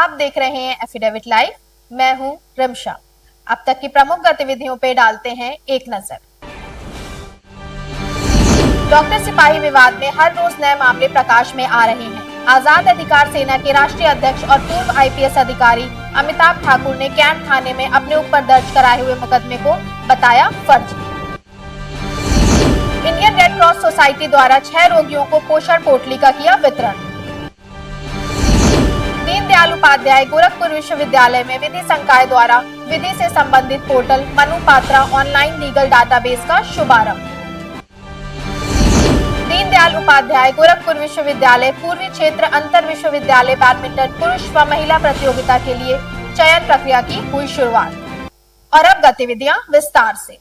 आप देख रहे हैं एफिडेविट लाइव। मैं हूं रिमशा। अब तक की प्रमुख गतिविधियों पे डालते हैं एक नजर। डॉक्टर सिपाही विवाद में हर रोज नए मामले प्रकाश में आ रहे हैं। आजाद अधिकार सेना के राष्ट्रीय अध्यक्ष और पूर्व आईपीएस अधिकारी अमिताभ ठाकुर ने कैंट थाने में अपने ऊपर दर्ज कराए हुए मुकदमे को बताया फर्जी। इंडियन रेड क्रॉस सोसाइटी द्वारा 6 रोगियों को पोषण पोटली का किया वितरण। दीनदयाल उपाध्याय गोरखपुर विश्वविद्यालय में विधि संकाय द्वारा विधि से संबंधित पोर्टल मनुपात्रा ऑनलाइन लीगल डाटाबेस का शुभारंभ। दीनदयाल उपाध्याय गोरखपुर विश्वविद्यालय पूर्वी क्षेत्र अंतर विश्वविद्यालय बैडमिंटन पुरुष व महिला प्रतियोगिता के लिए चयन प्रक्रिया की हुई शुरुआत। और अब गतिविधियां विस्तार से।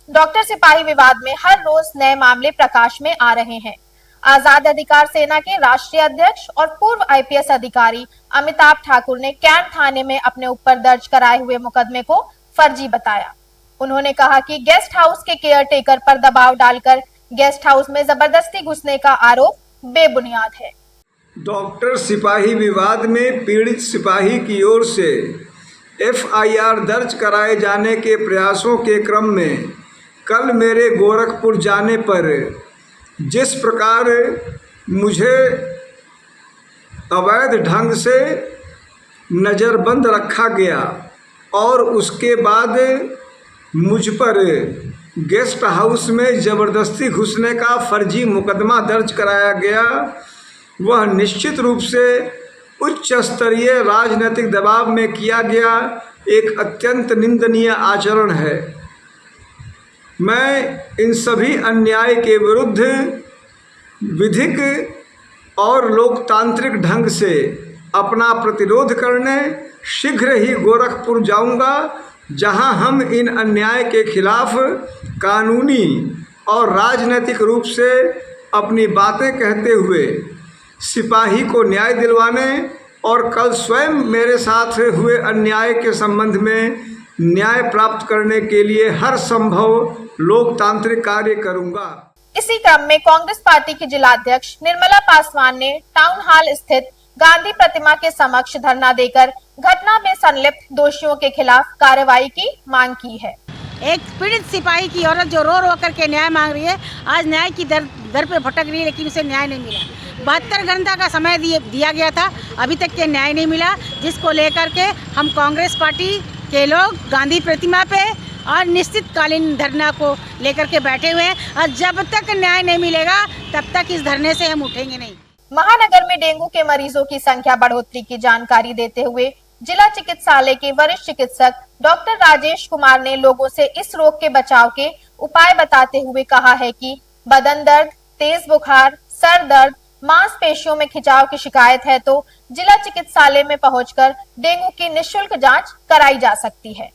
डॉक्टर सिपाही विवाद में हर रोज नए मामले प्रकाश में आ रहे हैं। आजाद अधिकार सेना के राष्ट्रीय अध्यक्ष और पूर्व आईपीएस अधिकारी अमिताभ ठाकुर ने कैंट थाने में अपने ऊपर दर्ज कराए हुए मुकदमे को फर्जी बताया। उन्होंने कहा कि गेस्ट हाउस के केयर टेकर पर दबाव डालकर गेस्ट हाउस में जबरदस्ती घुसने का आरोप बेबुनियाद है। डॉक्टर सिपाही विवाद में पीड़ित सिपाही की ओर से एफआईआर दर्ज कराए जाने के प्रयासों के क्रम में कल मेरे गोरखपुर जाने पर जिस प्रकार मुझे अवैध ढंग से नज़रबंद रखा गया और उसके बाद मुझ पर गेस्ट हाउस में ज़बरदस्ती घुसने का फर्जी मुकदमा दर्ज कराया गया, वह निश्चित रूप से उच्च स्तरीय राजनीतिक दबाव में किया गया एक अत्यंत निंदनीय आचरण है। मैं इन सभी अन्याय के विरुद्ध विधिक और लोकतांत्रिक ढंग से अपना प्रतिरोध करने शीघ्र ही गोरखपुर जाऊंगा, जहां हम इन अन्याय के खिलाफ कानूनी और राजनीतिक रूप से अपनी बातें कहते हुए सिपाही को न्याय दिलवाने और कल स्वयं मेरे साथ हुए अन्याय के संबंध में न्याय प्राप्त करने के लिए हर संभव लोकतांत्रिक कार्य करूंगा। इसी क्रम में कांग्रेस पार्टी की जिलाध्यक्ष निर्मला पासवान ने टाउन हॉल स्थित गांधी प्रतिमा के समक्ष धरना देकर घटना में संलिप्त दोषियों के खिलाफ कार्रवाई की मांग की है। एक पीड़ित सिपाही की औरत जो रो रो करके न्याय मांग रही है, आज न्याय की दर पे भटक रही है, लेकिन उसे न्याय नहीं मिला। 72 घंटा का समय दिया गया था, अभी तक के न्याय नहीं मिला, जिसको लेकर के हम कांग्रेस पार्टी के लोग गांधी प्रतिमा पे और निश्चितकालीन धरना को लेकर के बैठे हुए हैं। और जब तक न्याय नहीं मिलेगा तब तक इस धरने से हम उठेंगे नहीं। महानगर में डेंगू के मरीजों की संख्या बढ़ोतरी की जानकारी देते हुए जिला चिकित्सालय के वरिष्ठ चिकित्सक डॉक्टर राजेश कुमार ने लोगों से इस रोग के बचाव के उपाय बताते हुए कहा है कि बदन दर्द, तेज बुखार, सर दर्द, मांसपेशियों में खिंचाव की शिकायत है तो जिला चिकित्सालय में पहुंचकर डेंगू की निःशुल्क जांच कराई जा सकती है।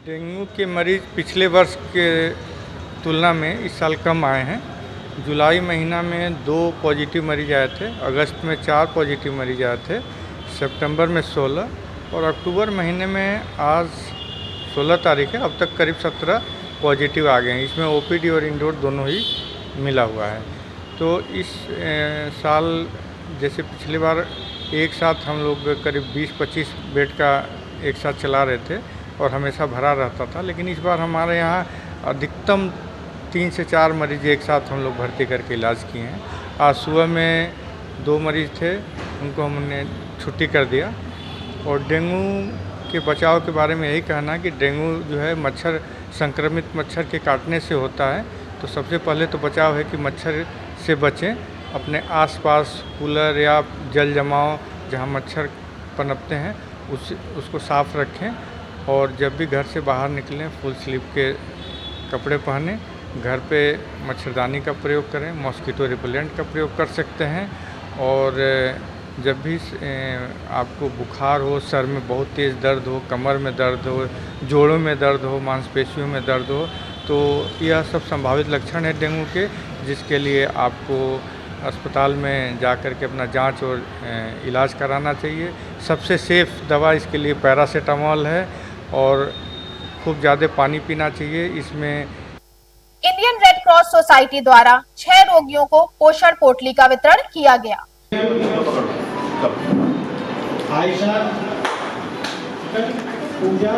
डेंगू के मरीज पिछले वर्ष के तुलना में इस साल कम आए हैं। जुलाई महीना में 2 पॉजिटिव मरीज आए थे, अगस्त में 4 पॉजिटिव मरीज आए थे, सितंबर में 16 और अक्टूबर महीने में आज 16 तारीख है, अब तक करीब 17 पॉजिटिव आ गए हैं। इसमें ओपीडी और इंडोर दोनों ही मिला हुआ है। तो इस साल जैसे पिछली बार एक साथ हम लोग करीब 20-25 बेड का एक साथ चला रहे थे और हमेशा भरा रहता था, लेकिन इस बार हमारे यहाँ अधिकतम 3 से 4 मरीज एक साथ हम लोग भर्ती करके इलाज किए हैं। आज सुबह में 2 मरीज थे, उनको हमने छुट्टी कर दिया। और डेंगू के बचाव के बारे में यही कहना है कि डेंगू जो है मच्छर, संक्रमित मच्छर के काटने से होता है। तो सबसे पहले तो बचाव है कि मच्छर से बचें, अपने आसपास कूलर या जल जमाव जहाँ मच्छर पनपते हैं उसको साफ़ रखें और जब भी घर से बाहर निकलें फुल स्लीव के कपड़े पहने, घर पे मच्छरदानी का प्रयोग करें, मॉस्किटो रिपेलेंट का प्रयोग कर सकते हैं। और जब भी आपको बुखार हो, सर में बहुत तेज़ दर्द हो, कमर में दर्द हो, जोड़ों में दर्द हो, मांसपेशियों में दर्द हो, तो यह सब संभावित लक्षण है डेंगू के, जिसके लिए आपको अस्पताल में जाकर के अपना जांच और इलाज कराना चाहिए। सबसे सेफ दवा इसके लिए पैरासीटामोल है और खूब ज़्यादा पानी पीना चाहिए। इसमें इंडियन रेड क्रॉस सोसाइटी द्वारा 6 रोगियों को पोषण पोटली का वितरण किया गया। आयशा, पूजा,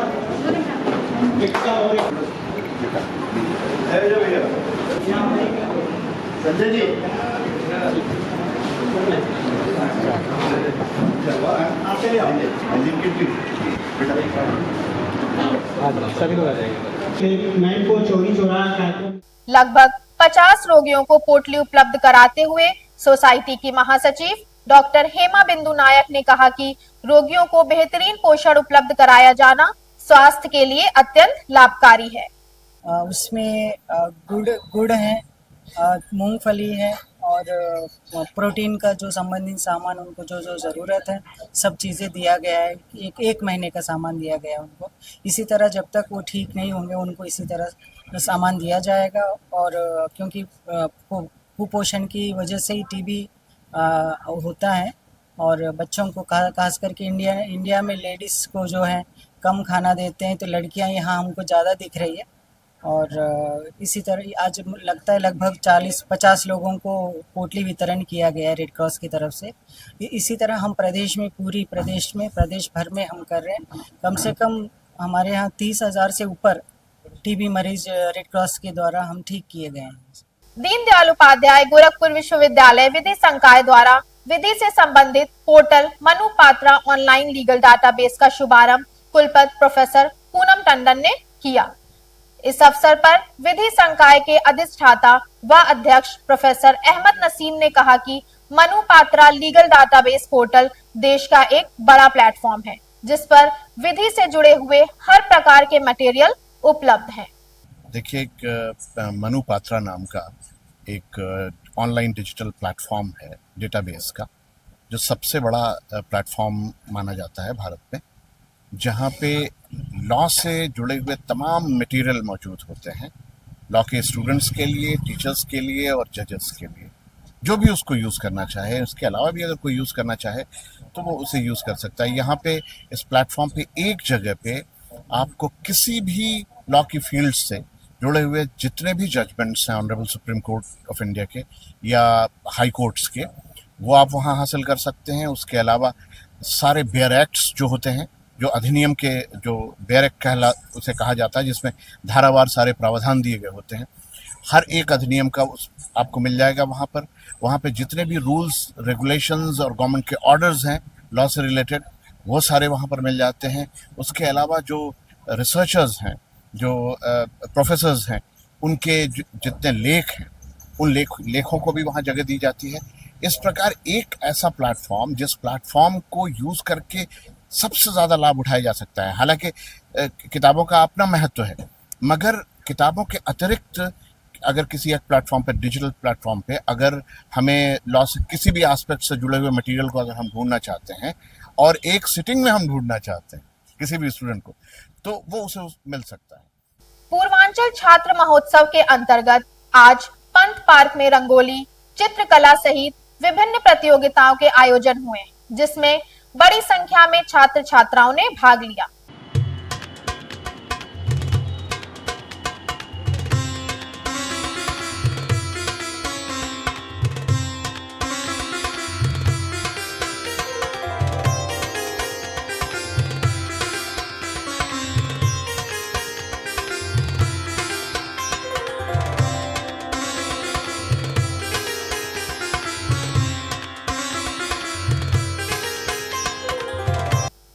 एकता और संजय जी नाइन को चोरी चौराहा कार्यक्रम। लगभग 50 रोगियों को पोटली उपलब्ध कराते हुए सोसाइटी की महासचिव डॉक्टर हेमा बिंदु नायक ने कहा कि रोगियों को बेहतरीन पोषण उपलब्ध कराया जाना स्वास्थ्य के लिए अत्यंत लाभकारी है। उसमें गुड़ है, मूंगफली है और प्रोटीन का जो संबंधित सामान उनको जो जो ज़रूरत है सब चीज़ें दिया गया है। एक महीने का सामान दिया गया है उनको। इसी तरह जब तक वो ठीक नहीं होंगे उनको इसी तरह सामान दिया जाएगा। और क्योंकि कुपोषण की वजह से ही टीबी होता है और बच्चों को खास करके इंडिया में लेडीज़ को जो है कम खाना देते हैं, तो लड़कियां यहाँ हमको ज़्यादा दिख रही है। और इसी तरह आज लगता है लगभग 40-50 लोगों को पोटली वितरण किया गया है रेड क्रॉस की तरफ से। इसी तरह हम प्रदेश भर में हम कर रहे हैं। कम से कम हमारे यहाँ 30,000 से ऊपर टीबी मरीज रेड क्रॉस के द्वारा हम ठीक किए गए हैं। दीनदयाल उपाध्याय गोरखपुर विश्वविद्यालय विधि संकाय द्वारा विधि से संबंधित portal Manu Patra online legal database का शुभारंभ कुलपति प्रोफेसर पूनम टंडन ने किया। इस अवसर पर विधि संकाय के अधिष्ठाता व अध्यक्ष प्रोफेसर अहमद नसीम ने कहा कि Manu Patra legal database portal देश का एक बड़ा प्लेटफॉर्म है जिस पर विधि से जुड़े हुए हर प्रकार के मटेरियल उपलब्ध हैं। देखिए, एक मनु पात्रा नाम का एक ऑनलाइन डिजिटल प्लेटफॉर्म है डेटाबेस का, जो सबसे बड़ा प्लेटफॉर्म माना जाता है भारत में, जहाँ पे लॉ से जुड़े हुए तमाम मटेरियल मौजूद होते हैं। लॉ के स्टूडेंट्स के लिए, टीचर्स के लिए और जजेस के लिए, जो भी उसको यूज़ करना चाहे। उसके अलावा भी अगर कोई यूज़ करना चाहे तो वो उसे यूज़ कर सकता है। यहाँ पे इस प्लेटफॉर्म पे एक जगह पे आपको किसी भी लॉ की फील्ड से जुड़े हुए जितने भी जजमेंट्स हैं honourable supreme court of India के या हाई कोर्ट्स के, वो आप वहाँ हासिल कर सकते हैं। उसके अलावा सारे बेयर एक्ट्स जो होते हैं, जो अधिनियम के जो बेयर एक्ट उसे कहा जाता है, जिसमें धारावार सारे प्रावधान दिए गए होते हैं, हर एक अधिनियम का आपको मिल जाएगा वहाँ पर। वहाँ पे जितने भी रूल्स, रेगुलेशंस और गवर्नमेंट के ऑर्डर्स हैं लॉ से रिलेटेड, वो सारे वहाँ पर मिल जाते हैं। उसके अलावा जो रिसर्चर्स हैं, जो प्रोफेसर्स हैं, उनके जितने लेख हैं, उन लेखों को भी वहाँ जगह दी जाती है। इस प्रकार एक ऐसा प्लेटफॉर्म, जिस प्लेटफॉर्म को यूज़ करके सबसे ज़्यादा लाभ उठाया जा सकता है। हालांकि किताबों का अपना महत्व है, मगर किताबों के अतिरिक्त अगर किसी एक प्लेटफॉर्म पे, डिजिटल प्लेटफॉर्म पे, अगर हमें लॉ से किसी भी एस्पेक्ट से जुड़े हुए मटेरियल को अगर हम ढूंढना चाहते हैं और एक सिटिंग में हम ढूंढना चाहते हैं किसी भी स्टूडेंट को, तो वो उसे मिल सकता है। पूर्वांचल छात्र महोत्सव के अंतर्गत आज पंत पार्क में रंगोली, चित्रकला सहित विभिन्न प्रतियोगिताओं के आयोजन हुए, जिसमें बड़ी संख्या में छात्र छात्राओं ने भाग लिया।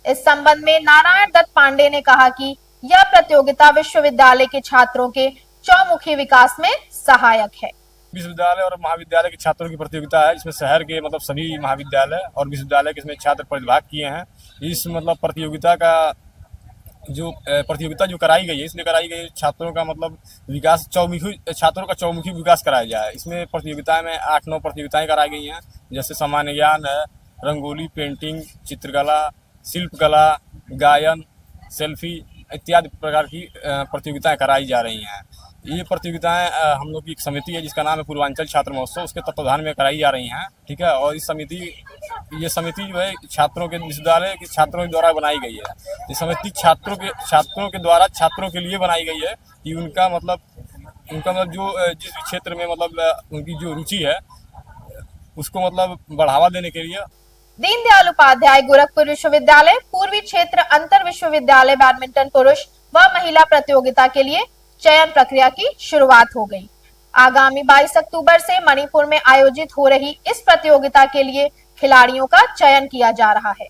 इस संबंध में नारायण दत्त पांडे ने कहा कि यह प्रतियोगिता विश्वविद्यालय के छात्रों के चौमुखी विकास में सहायक है। विश्वविद्यालय और महाविद्यालय के छात्रों की प्रतियोगिता है। इसमें शहर के सभी महाविद्यालय और विश्वविद्यालय के इसमें छात्र प्रतिभाग किए हैं। इस प्रतियोगिता जो कराई गई है, इसमें कराई गई छात्रों का विकास, छात्रों का चौमुखी विकास कराया जाए। इसमें प्रतियोगिताएं में 8-9 प्रतियोगिताएं कराई गई हैं, जैसे सामान्य ज्ञान है, रंगोली, पेंटिंग, चित्रकला, शिल्पकला, गायन, सेल्फी इत्यादि प्रकार की प्रतियोगिताएं कराई जा रही हैं। ये प्रतियोगिताएं हम लोग की एक समिति है जिसका नाम है पूर्वांचल छात्र महोत्सव, उसके तत्वाधान में कराई जा रही हैं। ठीक है। और ये समिति जो है छात्रों के, विश्वविद्यालय के छात्रों के द्वारा बनाई गई है। ये समिति छात्रों के द्वारा छात्रों के लिए बनाई गई है कि उनका जो जिस क्षेत्र में उनकी जो रुचि है उसको बढ़ावा देने के लिए दीनदयाल उपाध्याय गोरखपुर विश्वविद्यालय पूर्वी क्षेत्र अंतर विश्वविद्यालय बैडमिंटन पुरुष व महिला प्रतियोगिता के लिए चयन प्रक्रिया की शुरुआत हो गई। आगामी 22 अक्टूबर से मणिपुर में आयोजित हो रही इस प्रतियोगिता के लिए खिलाड़ियों का चयन किया जा रहा है।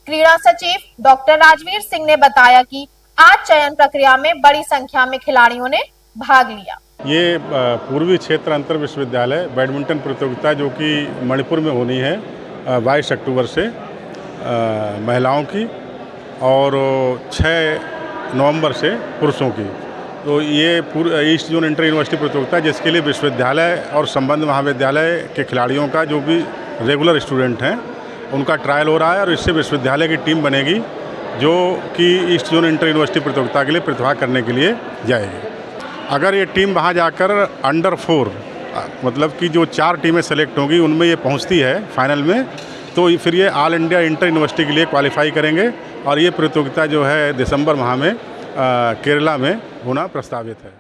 क्रीड़ा सचिव डॉक्टर राजवीर सिंह ने बताया कि आज चयन प्रक्रिया में बड़ी संख्या में खिलाड़ियों ने भाग लिया। ये पूर्वी क्षेत्र अंतर विश्वविद्यालय बैडमिंटन प्रतियोगिता जो कि मणिपुर में होनी है 22 अक्टूबर से महिलाओं की और 6 नवंबर से पुरुषों की। तो ये ईस्ट जोन इंटर यूनिवर्सिटी प्रतियोगिता जिसके लिए विश्वविद्यालय और संबद्ध महाविद्यालय के खिलाड़ियों का जो भी रेगुलर स्टूडेंट हैं उनका ट्रायल हो रहा है और इससे विश्वविद्यालय की टीम बनेगी जो कि ईस्ट जोन इंटर यूनिवर्सिटी प्रतियोगिता के लिए प्रतिभा करने के लिए जाएगी। अगर ये टीम वहाँ जाकर अंडर 4 मतलब कि जो 4 टीमें सेलेक्ट होंगी उनमें ये पहुँचती है फाइनल में, तो फिर ये ऑल इंडिया इंटर यूनिवर्सिटी के लिए क्वालिफाई करेंगे और ये प्रतियोगिता जो है दिसंबर माह में केरला में होना प्रस्तावित है।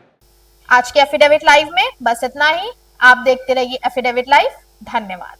आज के एफिडेविट लाइव में बस इतना ही। आप देखते रहिए एफिडेविट लाइव। धन्यवाद।